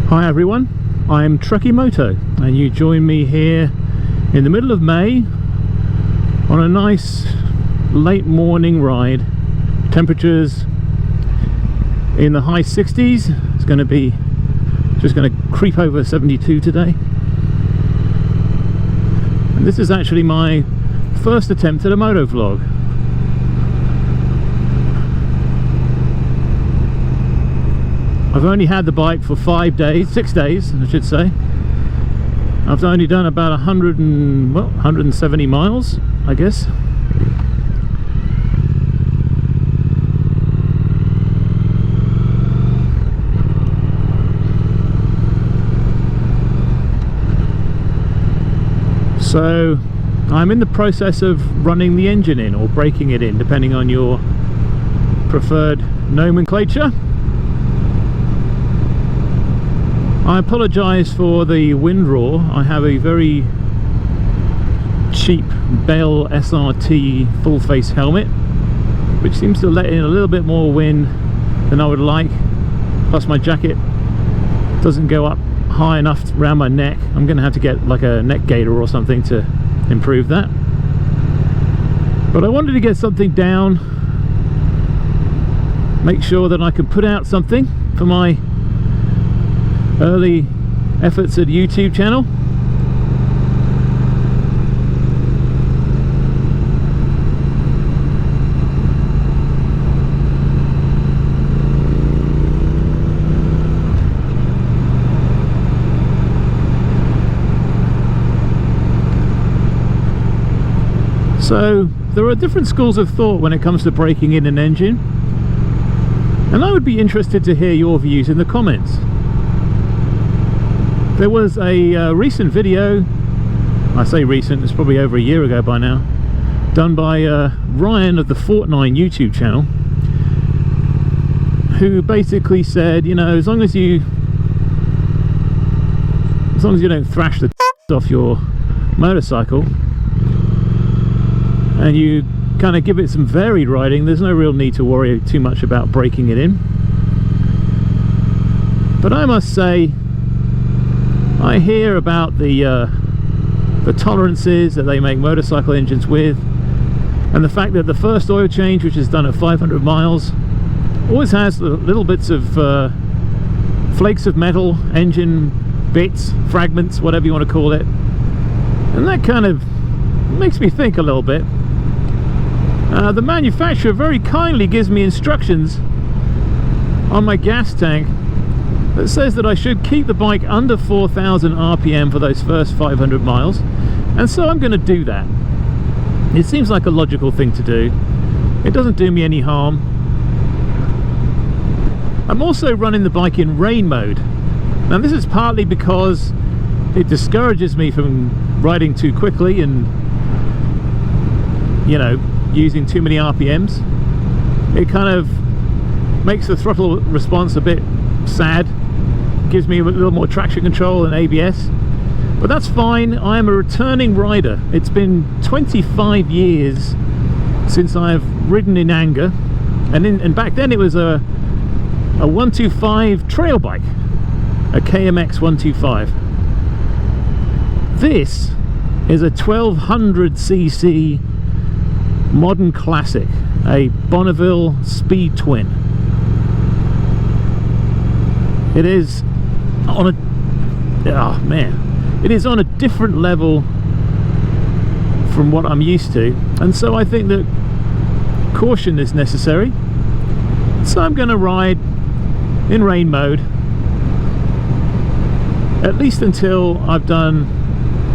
Hi everyone, I'm TrekkieMoto and you join me here in the middle of May on a nice late morning ride. Temperatures in the high 60s. It's going to be just going to creep over 72 today. And this is actually my first attempt at a motovlog. I've only had the bike for 6 days I should say. I've only done about 170 miles, I guess. So I'm in the process of running the engine in, or breaking it in, depending on your preferred nomenclature. I apologise for the wind roar. I have a very cheap Bell SRT full face helmet, which seems to let in a little bit more wind than I would like. Plus my jacket doesn't go up high enough around my neck. I'm going to have to get like a neck gaiter or something to improve that. But I wanted to get something down, make sure that I could put out something for my early efforts at YouTube channel. So there are different schools of thought when it comes to breaking in an engine, and I would be interested to hear your views in the comments. There was a recent video, I say recent, it's probably over a year ago by now, done by Ryan of the Fortnite YouTube channel, who basically said, you know, as long as you don't thrash the off your motorcycle and you kind of give it some varied riding, there's no real need to worry too much about breaking it in. But I must say, I hear about the tolerances that they make motorcycle engines with, and the fact that the first oil change, which is done at 500 miles, always has little bits of flakes of metal, engine bits, fragments, whatever you want to call it, and that kind of makes me think a little bit. The manufacturer very kindly gives me instructions on my gas tank that says that I should keep the bike under 4,000 RPM for those first 500 miles, and so I'm going to do that. It seems like a logical thing to do. It doesn't do me any harm. I'm also running the bike in rain mode. Now this is partly because it discourages me from riding too quickly and, you know, using too many RPMs. It kind of makes the throttle response a bit sad, gives me a little more traction control and ABS, but that's fine. I am a returning rider. It's been 25 years since I've ridden in anger, and back then it was a 125 trail bike, a KMX 125. This is a 1200cc modern classic, a Bonneville Speed Twin. It is on it is on a different level from what I'm used to, and so I think that caution is necessary. So I'm going to ride in rain mode, at least until I've done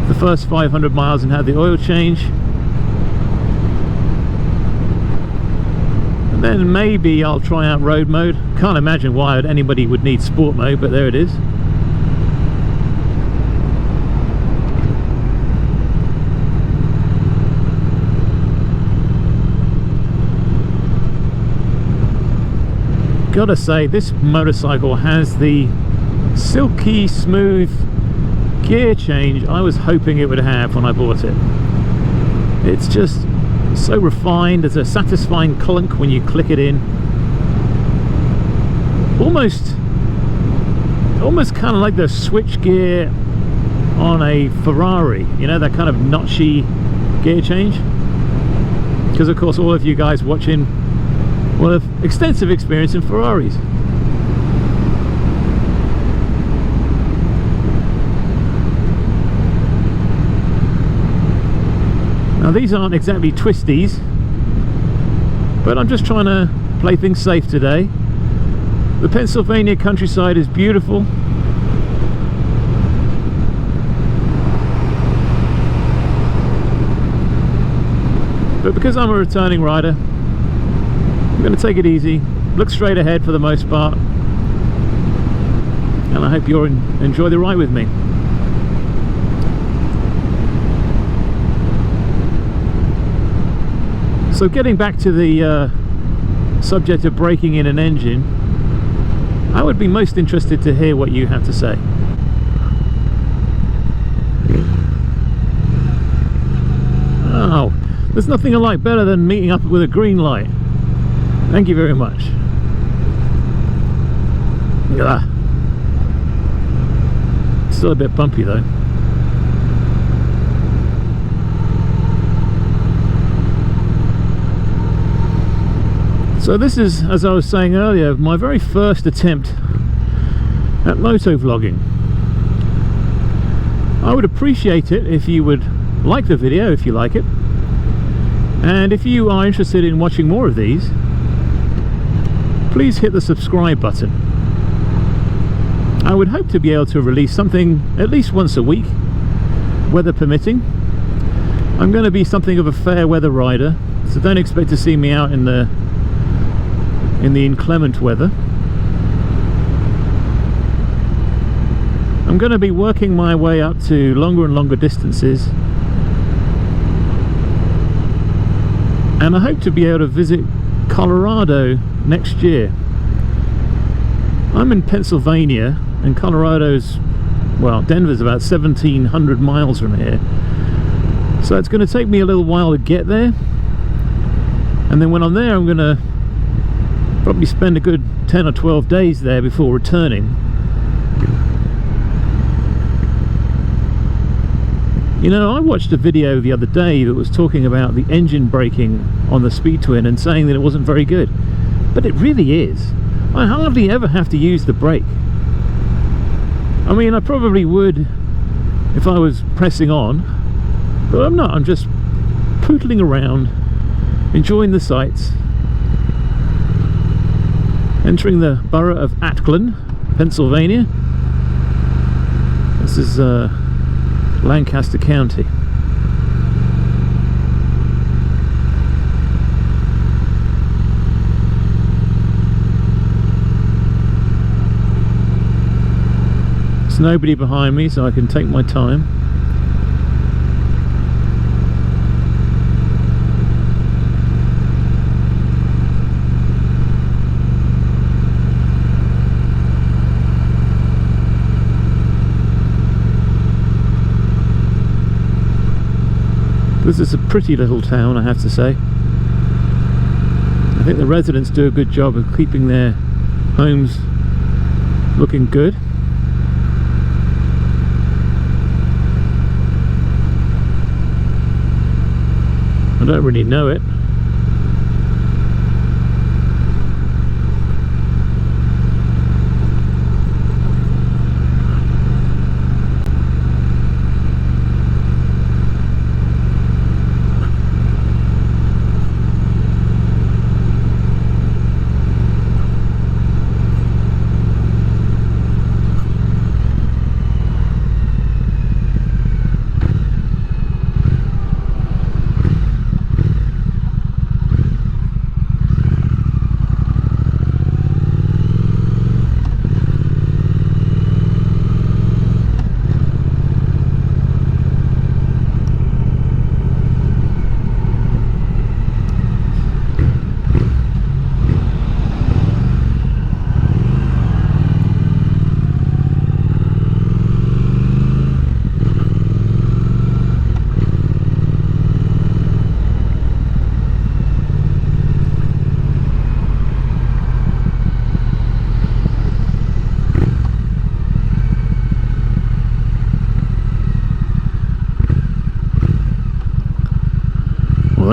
the first 500 miles and had the oil change, and then maybe I'll try out road mode. Can't imagine why anybody would need sport mode, but there it is. Gotta say, this motorcycle has the silky smooth gear change I was hoping it would have when I bought it. It's just so refined. There's a satisfying clunk when you click it in, almost almost kind of like the switch gear on a Ferrari, you know, that kind of notchy gear change, because of course all of you guys watching will have extensive experience in Ferraris. Now these aren't exactly twisties, but I'm just trying to play things safe today. The Pennsylvania countryside is beautiful. But because I'm a returning rider, I'm going to take it easy, look straight ahead for the most part, and I hope you'll enjoy the ride with me. So getting back to the subject of breaking in an engine, I would be most interested to hear what you have to say. Oh, there's nothing I like better than meeting up with a green light. Thank you very much. Ugh. Still a bit bumpy though. So this is, as I was saying earlier, my very first attempt at motovlogging. I would appreciate it if you would like the video, if you like it, and if you are interested in watching more of these, please hit the subscribe button. I would hope to be able to release something at least once a week, weather permitting. I'm going to be something of a fair weather rider, so don't expect to see me out in the inclement weather. I'm going to be working my way up to longer and longer distances, and I hope to be able to visit Colorado next year. I'm in Pennsylvania, and Colorado's, well, Denver's about 1,700 miles from here, so it's going to take me a little while to get there, and then when I'm there I'm going to probably spend a good 10 or 12 days there before returning. You know, I watched a video the other day that was talking about the engine braking on the Speed Twin and saying that it wasn't very good, but it really is. I hardly ever have to use the brake. I mean, I probably would if I was pressing on, but I'm not. I'm just pootling around, enjoying the sights. Entering the borough of Atklin, Pennsylvania. This is Lancaster County. There's nobody behind me, so I can take my time. This is a pretty little town, I have to say. I think the residents do a good job of keeping their homes looking good. I don't really know it.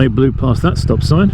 I blew past that stop sign.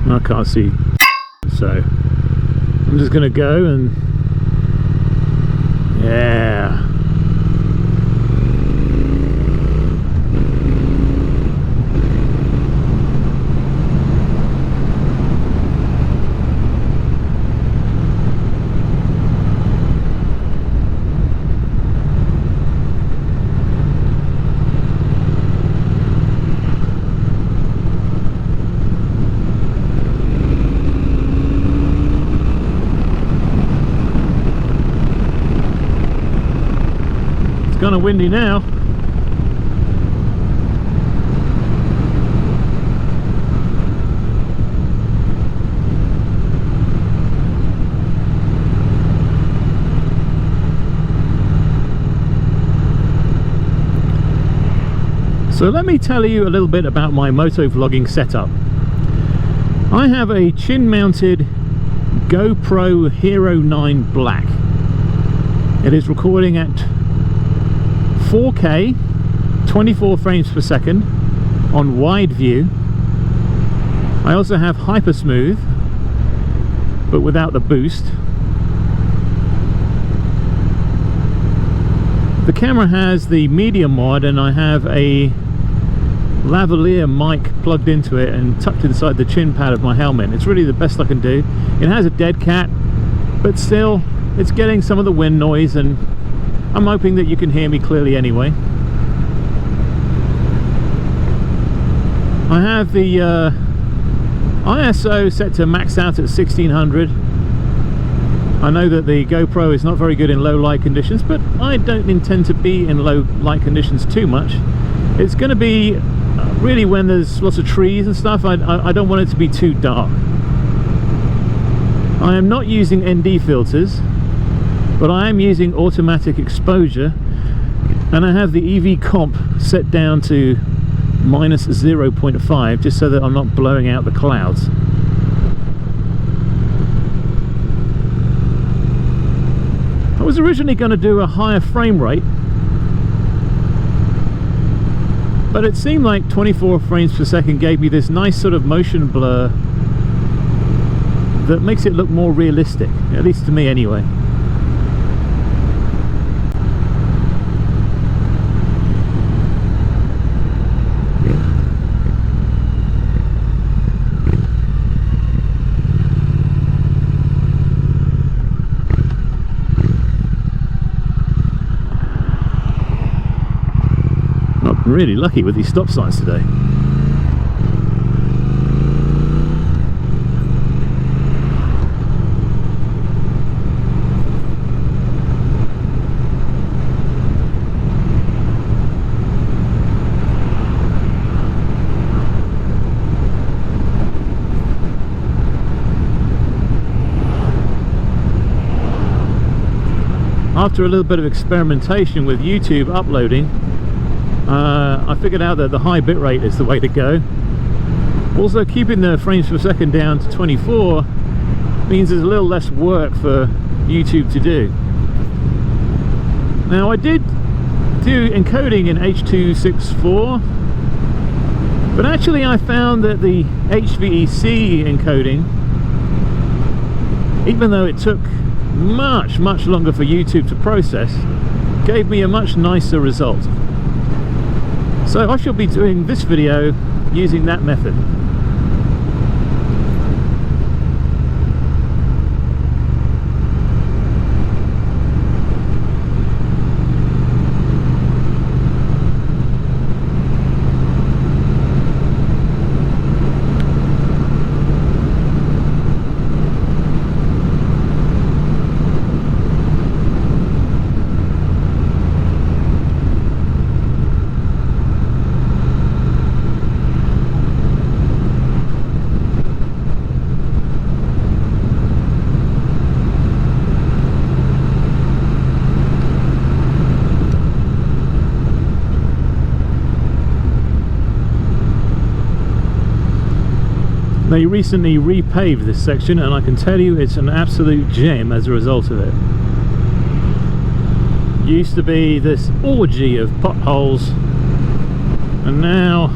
I can't see, so I'm just gonna go and yeah. Kind of windy now. So let me tell you a little bit about my moto vlogging setup. I have a chin mounted GoPro Hero 9 Black. It is recording at 4K 24 frames per second on wide view. I also have hyper smooth but without the boost. The camera has the medium mod and I have a lavalier mic plugged into it and tucked inside the chin pad of my helmet. It's really the best I can do. It has a dead cat, but still it's getting some of the wind noise, and I'm hoping that you can hear me clearly anyway. I have the ISO set to max out at 1600. I know that the GoPro is not very good in low light conditions, but I don't intend to be in low light conditions too much. It's going to be really when there's lots of trees and stuff. I don't want it to be too dark. I am not using ND filters, but I am using automatic exposure, and I have the EV comp set down to minus 0.5 just so that I'm not blowing out the clouds. I was originally going to do a higher frame rate, but it seemed like 24 frames per second gave me this nice sort of motion blur that makes it look more realistic, at least to me anyway. Really lucky with these stop signs today. After a little bit of experimentation with YouTube uploading, I figured out that the high bitrate is the way to go. Also, keeping the frames per second down to 24 means there's a little less work for YouTube to do. Now, I did do encoding in H.264, but actually I found that the HVEC encoding, even though it took much longer for YouTube to process, gave me a much nicer result. So I shall be doing this video using that method. They recently repaved this section, and I can tell you it's an absolute gem as a result of it. Used to be this orgy of potholes, and now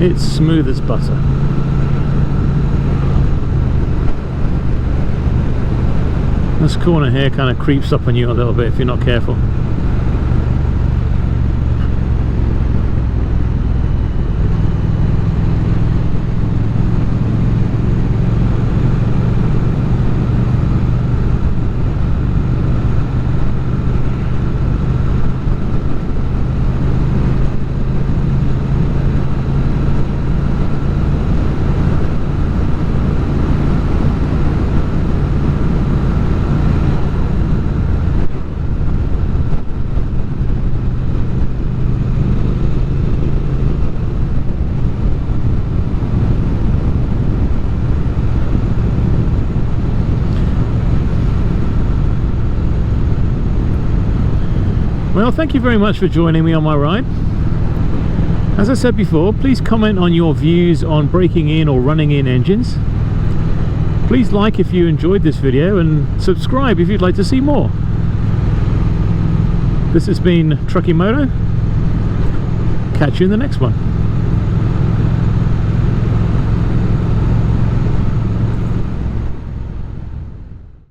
it's smooth as butter. This corner here kind of creeps up on you a little bit if you're not careful. Well, thank you very much for joining me on my ride. As I said before, please comment on your views on breaking in or running in engines. Please like if you enjoyed this video, and subscribe if you'd like to see more. This has been TrekkieMoto. Catch you in the next one.